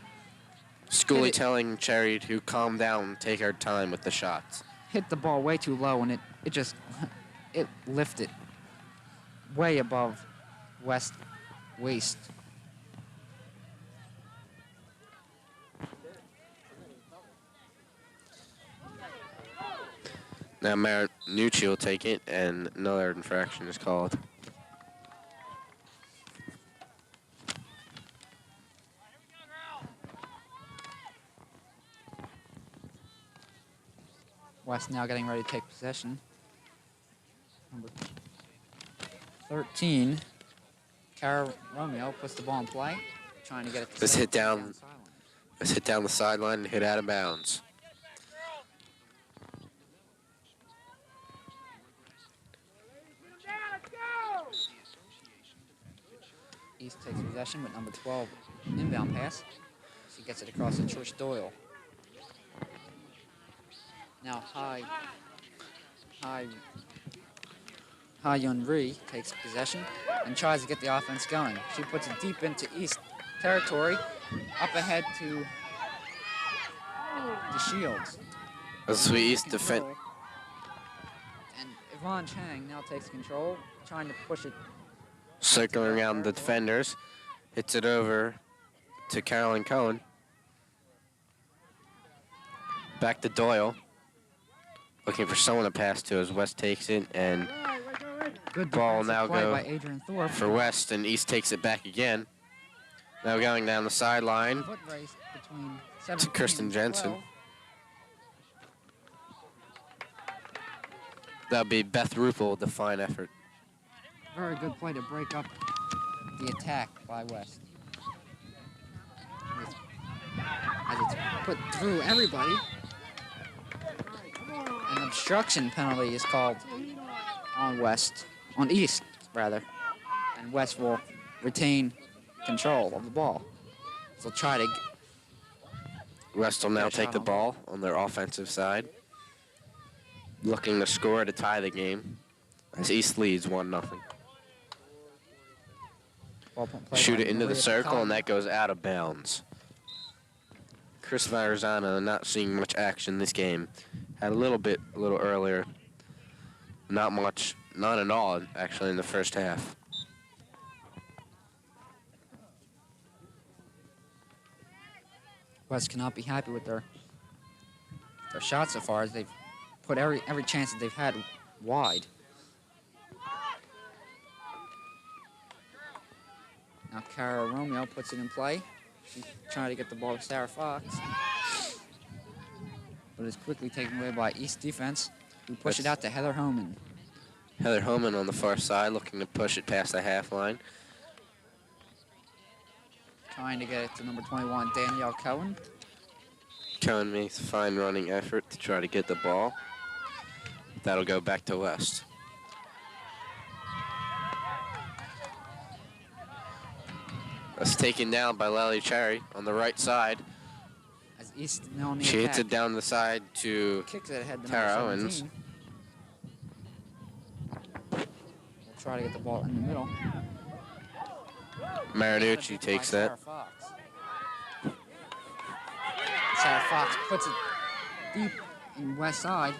Schooley telling Cherry to calm down, take her time with the shots. Hit the ball way too low, and it just it lifted way above West waist. Now Marinucci will take it, and another infraction is called. West now getting ready to take possession. Number 13, Cara Romeo puts the ball in play, trying to get it to This hit down. the sideline. Let's hit down the sideline and hit out of bounds. East takes possession with number 12, inbound pass. She gets it across to Trish Doyle. Now Ha Yun Ri takes possession and tries to get the offense going. She puts it deep into East territory, up ahead to the Shields. As we East defend. And Yvonne Chang now takes control, trying to push it. Circling around the defenders, hits it over to Carolyn Cohen. Back to Doyle. Looking for someone to pass to as West takes it, and Good ball defensive now play go by Adrian Thorpe. for West, and East takes it back again. Now going down the sideline Foot race between to 17 Kirsten and Jensen. 12. That'll be Beth Ruppel with the fine effort. Very good play to break up the attack by West. As it's put through everybody. An obstruction penalty is called on East rather. And West will retain control of the ball. So try to West will now Good take shot the on ball on their offensive side. Looking to score to tie the game as East leads 1-0. Shoot it into the circle, and that goes out of bounds. Chris Varazana not seeing much action this game. Had a little earlier. Not much, none at all, actually, in the first half. West cannot be happy with their shots so far, as they've put every chance that they've had wide. Now Cara Romeo puts it in play. She's trying to get the ball to Sarah Fox, but it's quickly taken away by East defense, who push it out to Heather Homan. Heather Homan on the far side, looking to push it past the half line. Trying to get it to number 21, Danielle Cohen. Cohen makes a fine running effort to try to get the ball. That'll go back to West. That's taken down by Lally Cherry on the right side. As East now on the She hits attack. it down the side to Kicks it ahead to Tara number Owens. 17. We'll try to get the ball in the middle. Marinucci takes By that. Sarah Fox. Sarah Fox puts it deep in West side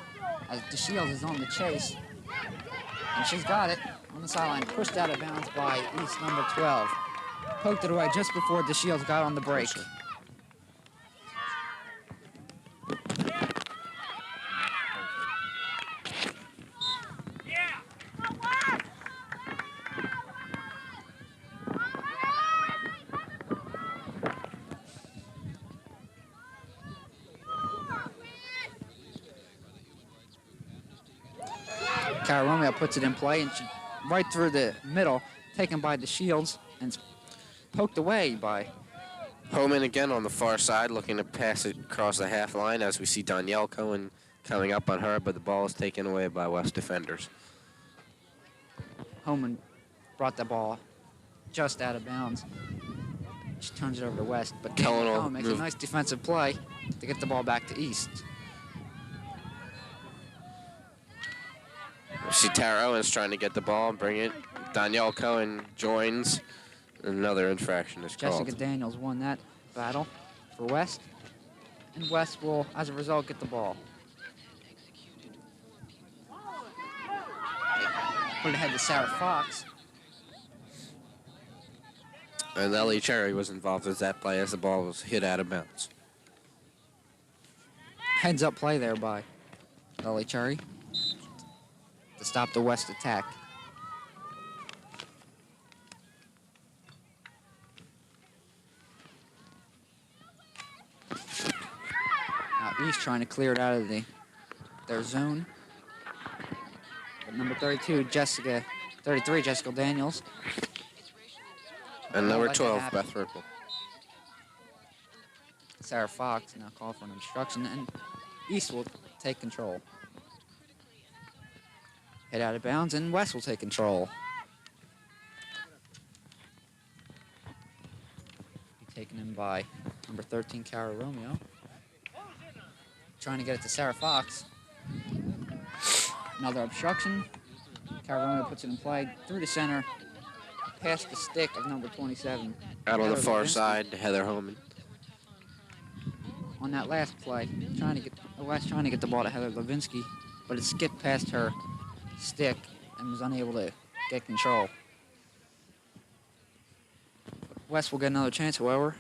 as DeShields is on the chase. And she's got it on the sideline, pushed out of bounds by East number 12. Poked it away just before DeShields got on the break. Cara Romeo puts it in play, and she right through the middle, taken by DeShields, and it's poked away by Homan again on the far side, looking to pass it across the half line as we see Danielle Cohen coming up on her, but the ball is taken away by West defenders. Homan. Brought the ball just out of bounds. She turns it over to West, but Cohen will Cohen makes a move. nice defensive play to get the ball back to East. We see Tara Owens trying to get the ball and bring it. Danielle Cohen joins. Another infraction is called. Jessica Daniels won that battle for West. And West will, as a result, get the ball. Put it ahead to Sarah Fox. And Ellie Cherry was involved with that play as the ball was hit out of bounds. Heads up play there by Ellie Cherry to stop the West attack. Now East trying to clear it out of their zone. But number 33, Jessica Daniels. And number Let that 12, happen. Beth Ripple. Sarah Fox now called for an obstruction, and East will take control. Hit out of bounds, and West will take control. Taken in by number 13, Cara Romeo. Trying to get it to Sarah Fox. Another obstruction. Cara Romeo puts it in play through the center, past the stick of number 27. Out on the Heather far Levinsky. side, Heather Homan. On that last play, West trying to get the ball to Heather Levinsky, but it skipped past her stick and was unable to get control. West will get another chance, however,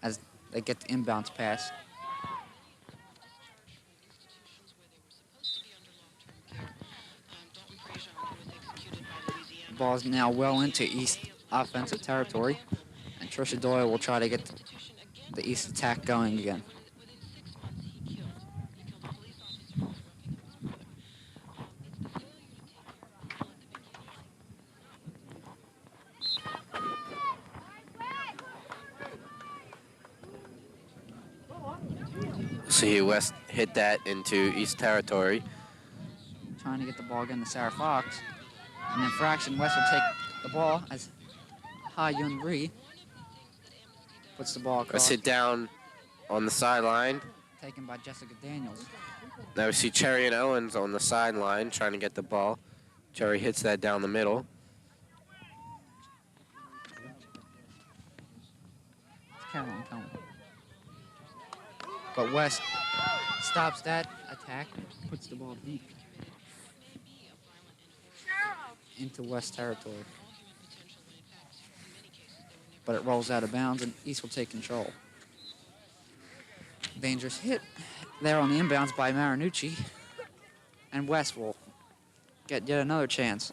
as they get the inbounds pass. The ball is now well into East offensive territory, and Trisha Doyle will try to get the East attack going again. See West hit that into East territory. Trying to get the ball again to Sarah Fox. An infraction, West will take the ball as Ha Yun Ri puts the ball Let's across, hit down on the sideline. taken by Jessica Daniels. Now we see Cherry and Owens on the sideline trying to get the ball. Cherry hits that down the middle. It's Caroline Cohen. But West stops that attack, puts the ball deep into West territory. But it rolls out of bounds, and East will take control. Dangerous hit there on the inbounds by Marinucci, and West will get yet another chance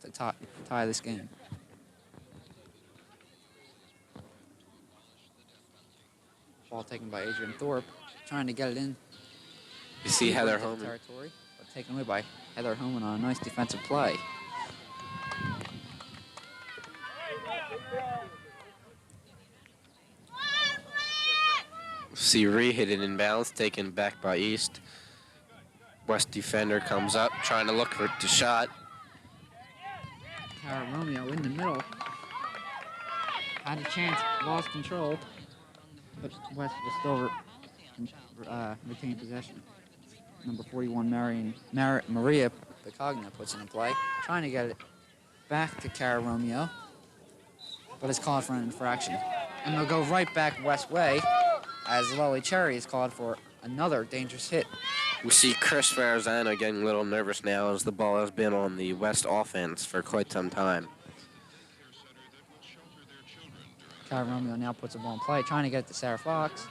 to tie this game. Ball taken by Adrian Thorpe, trying to get it in. You see Heather into the Homan. territory, but taken away by Heather Homan on a nice defensive play. See Ree hit it inbounds, taken back by East. West defender comes up, trying to look for the shot. Cara Romeo in the middle. Had a chance, lost control, but West will still retain possession. Number 41, Maria Picagna puts it in play, trying to get it back to Cara Romeo, but is called for an infraction. And they'll go right back West way as Lily Cherry is called for another dangerous hit. We see Chris Farazana getting a little nervous now as the ball has been on the West offense for quite some time. Cara Romeo now puts the ball in play, trying to get it to Sarah Fox.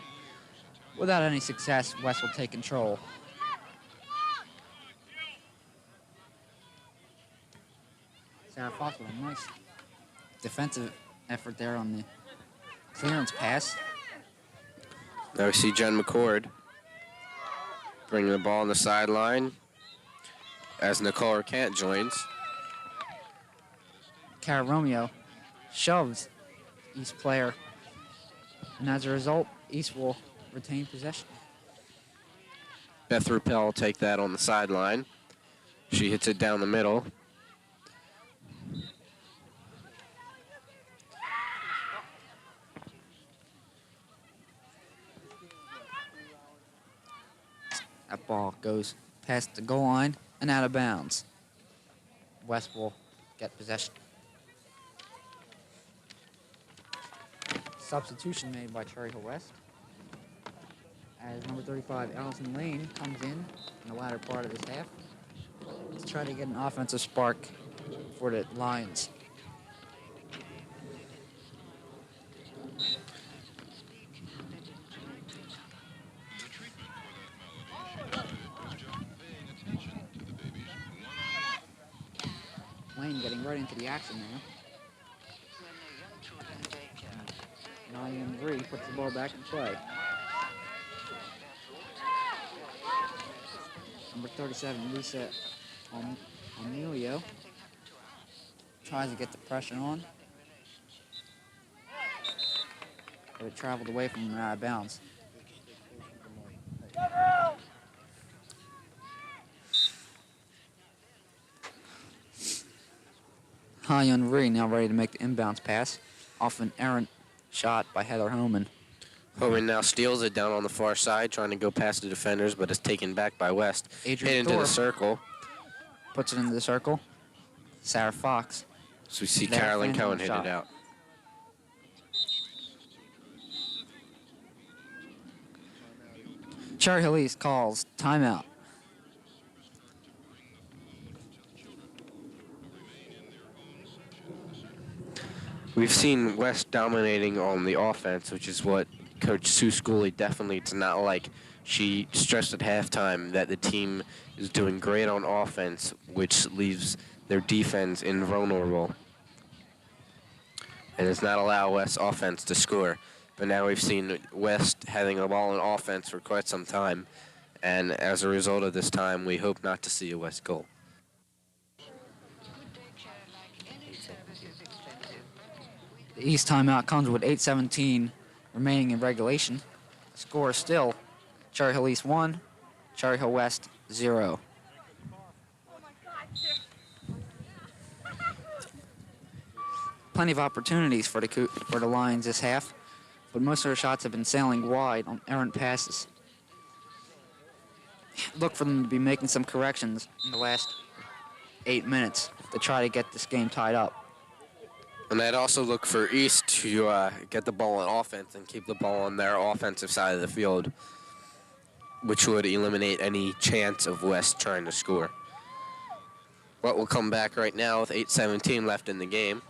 Without any success, West will take control. Sarah Fox with a nice defensive effort there on the clearance pass. Now we see Jen McCord bringing the ball on the sideline as Nicole Arcant joins. Cara Romeo shoves East player, and as a result, East will retain possession. Beth Ruppel will take that on the sideline. She hits it down the middle. That ball goes past the goal line and out of bounds. West will get possession. Substitution made by Cherry Hill West, as number 35, Allison Lane, comes in the latter part of this half to try to get an offensive spark for the Lions. Lane getting right into the action now. Ryan Bree puts the ball back in play. Number 37, Lisa Emilio, tries to get the pressure on, but it traveled away from him and out of bounds. Hyun Ree now ready to make the inbounds pass off an errant shot by Heather Homan. Homan now steals it down on the far side, trying to go past the defenders, but is taken back by West. Adrian Hit into the Thorpe circle. puts it into the circle. Sarah Fox. So we see That Carolyn phantom Cohen hit shot. it out. Cherry Hill East calls timeout. We've seen West dominating on the offense, which is what Coach Sue Schooley definitely does not like. She stressed at halftime that the team is doing great on offense, which leaves their defense invulnerable and does not allow West offense to score. But now we've seen West having the ball in offense for quite some time, and as a result of this time, we hope not to see a West goal. The East timeout comes with 8:17 remaining in regulation. The score is still Cherry Hill East 1, Cherry Hill West 0. Plenty of opportunities for the Lions this half, but most of their shots have been sailing wide on errant passes. Look for them to be making some corrections in the last 8 minutes to try to get this game tied up. And I'd also look for East to get the ball on offense and keep the ball on their offensive side of the field, which would eliminate any chance of West trying to score. But we'll come back right now with 8:17 left in the game.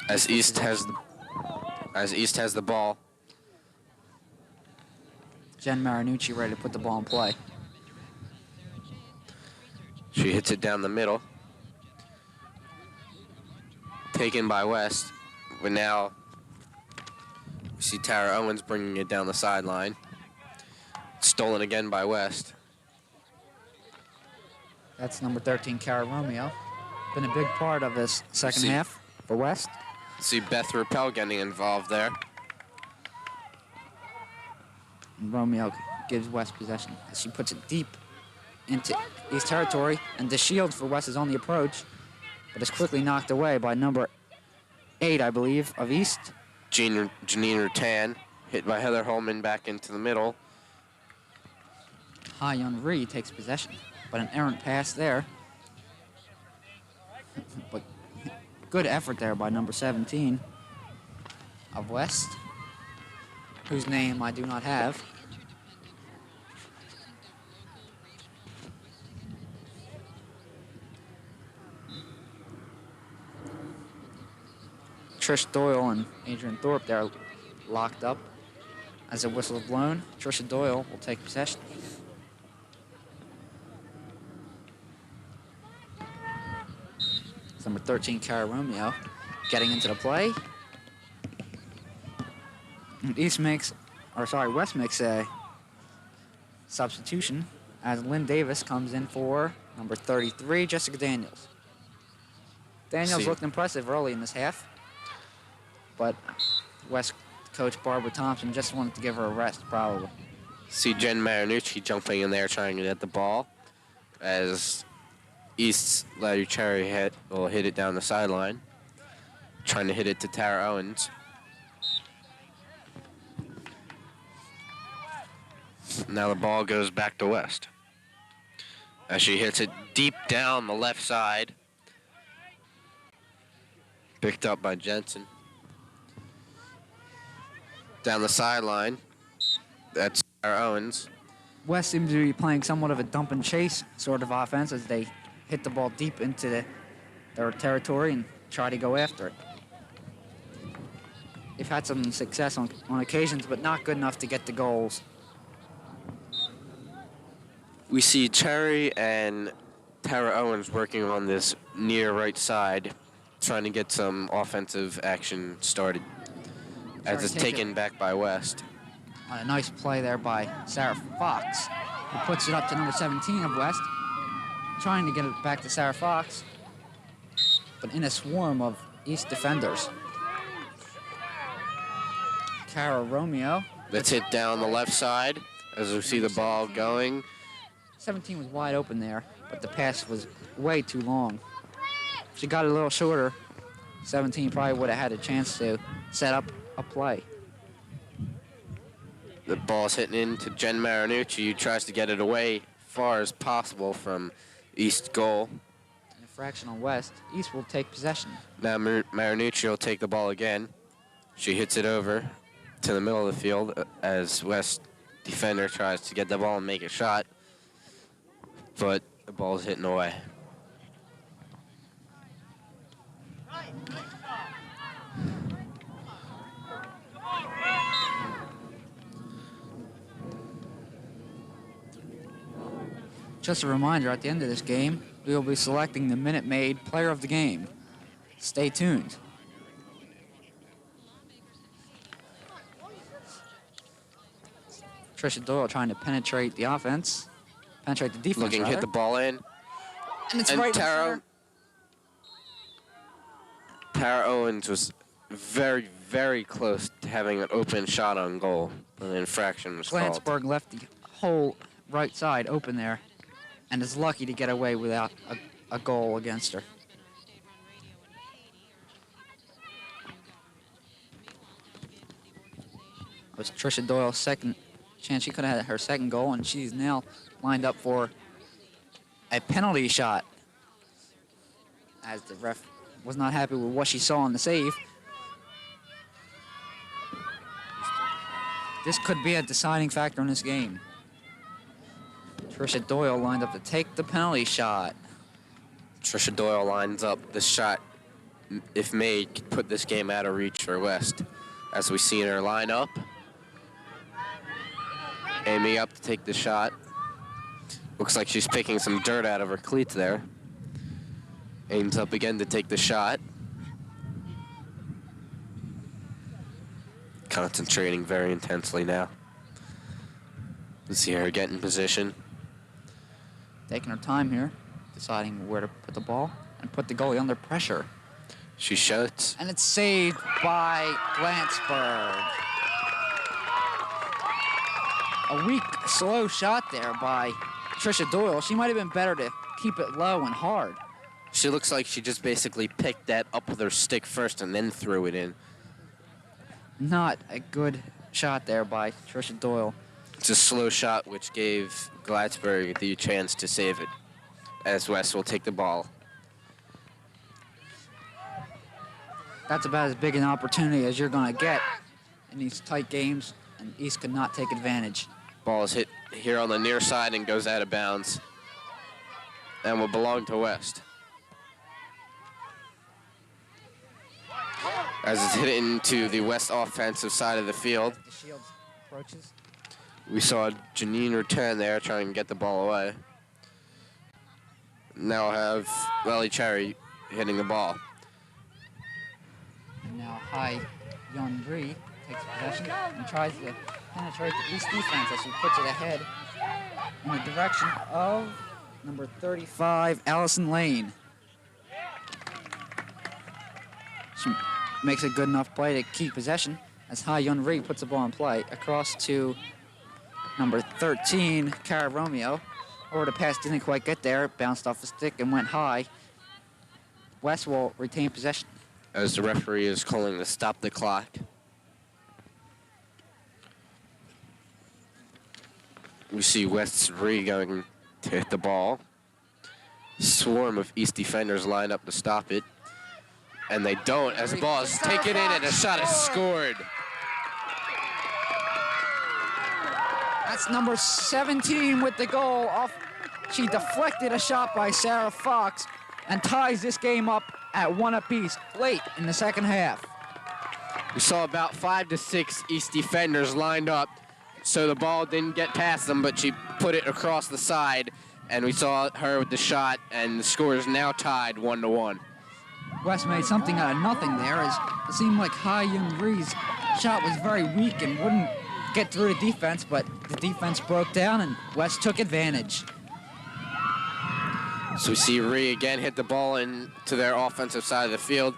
As East has the ball. Jen Marinucci ready to put the ball in play. She hits it down the middle. Taken by West. But now we see Tara Owens bringing it down the sideline. Stolen again by West. That's number 13, Cara Romeo. Been a big part of this second half for West. See Beth Rappel getting involved there. And Romeo gives West possession as she puts it deep into East territory, and the shield for West is on the approach, but is quickly knocked away by number 8, I believe, of East. Janine Rutan, hit by Heather Holman back into the middle. Hyun Ree takes possession, but an errant pass there. But good effort there by number 17 of West, whose name I do not have. Trish Doyle and Adrian Thorpe there locked up. As the whistle is blown, Trisha Doyle will take possession. It's number 13, Cara Romeo, getting into the play. And West makes a substitution as Lynn Davis comes in for number 33, Jessica Daniels. Daniels looked impressive early in this half, but West coach Barbara Thompson just wanted to give her a rest, probably. See Jen Marinucci jumping in there trying to get the ball as East's Larry Cherry will hit it down the sideline, trying to hit it to Tara Owens. Now the ball goes back to West. As she hits it deep down the left side. Picked up by Jensen. Down the sideline. That's Sarah Owens. West seems to be playing somewhat of a dump and chase sort of offense as they hit the ball deep into their territory and try to go after it. They've had some success on occasions, but not good enough to get the goals. We see Cherry and Tara Owens working on this near right side, trying to get some offensive action started as it's taken back by West. A nice play there by Sarah Fox, who puts it up to number 17 of West, trying to get it back to Sarah Fox, but in a swarm of East defenders. Cara Romeo. That's hit down the left side as we see the ball going. 17 was wide open there, but the pass was way too long. If she got it a little shorter, 17 probably would have had a chance to set up a play. The ball's hitting into Jen Marinucci, who tries to get it away far as possible from East goal. An infraction on West. East will take possession. Now Marinucci will take the ball again. She hits it over to the middle of the field as West defender tries to get the ball and make a shot. But the ball's hitting away. Just a reminder, at the end of this game, we will be selecting the Minute Maid Player of the Game. Stay tuned. Trisha Doyle trying to penetrate the offense. Penetrate the defense, Looking to hit the ball in. And it's right Tara Owens was very, very close to having an open shot on goal. An infraction was called. Glansberg left the whole right side open there and is lucky to get away without a goal against her. It was Trisha Doyle's second chance. She could have had her second goal, and she's now lined up for a penalty shot, as the ref was not happy with what she saw on the save. This could be a deciding factor in this game. Trisha Doyle lined up to take the penalty shot. Trisha Doyle lines up. This shot, if made, could put this game out of reach for West. As we see in her lineup. Aiming up to take the shot. Looks like she's picking some dirt out of her cleats there. Aims up again to take the shot. Concentrating very intensely now. Let's see her get in position. Taking her time here, deciding where to put the ball and put the goalie under pressure. She shoots. And it's saved by Glansberg. A weak, slow shot there by Trisha Doyle. She might have been better to keep it low and hard. She looks like she just basically picked that up with her stick first and then threw it in. Not a good shot there by Trisha Doyle. It's a slow shot which gave Glansberg the chance to save it, as West will take the ball. That's about as big an opportunity as you're going to get in these tight games, and East could not take advantage. Ball is hit here on the near side and goes out of bounds, and will belong to West. As it's hit into the West offensive side of the field. The Shields approaches. We saw Janine return there trying to get the ball away. Now have Lely Cherry hitting the ball. And now Hai Yun Ri takes possession and tries to penetrate the East defense as she puts it ahead in the direction of number 35, Allison Lane. She makes a good enough play to keep possession as Hai Yun Ri puts the ball in play across to number 13, Cara Romeo. Or the pass didn't quite get there, bounced off the stick and went high. West will retain possession. As the referee is calling to stop the clock. We see West's Ree going to hit the ball. Swarm of East defenders line up to stop it. And they don't, as the ball is taken in and a shot is scored. That's number 17 with the goal. She deflected a shot by Sarah Fox and ties this game up at 1 apiece late in the second half. We saw about 5 to 6 East defenders lined up, so the ball didn't get past them, but she put it across the side, and we saw her with the shot, and the score is now tied 1-1. West made something out of nothing there, as it seemed like Hai Young Ree's shot was very weak and wouldn't get through the defense, but the defense broke down and West took advantage. So we see Ree again hit the ball into their offensive side of the field.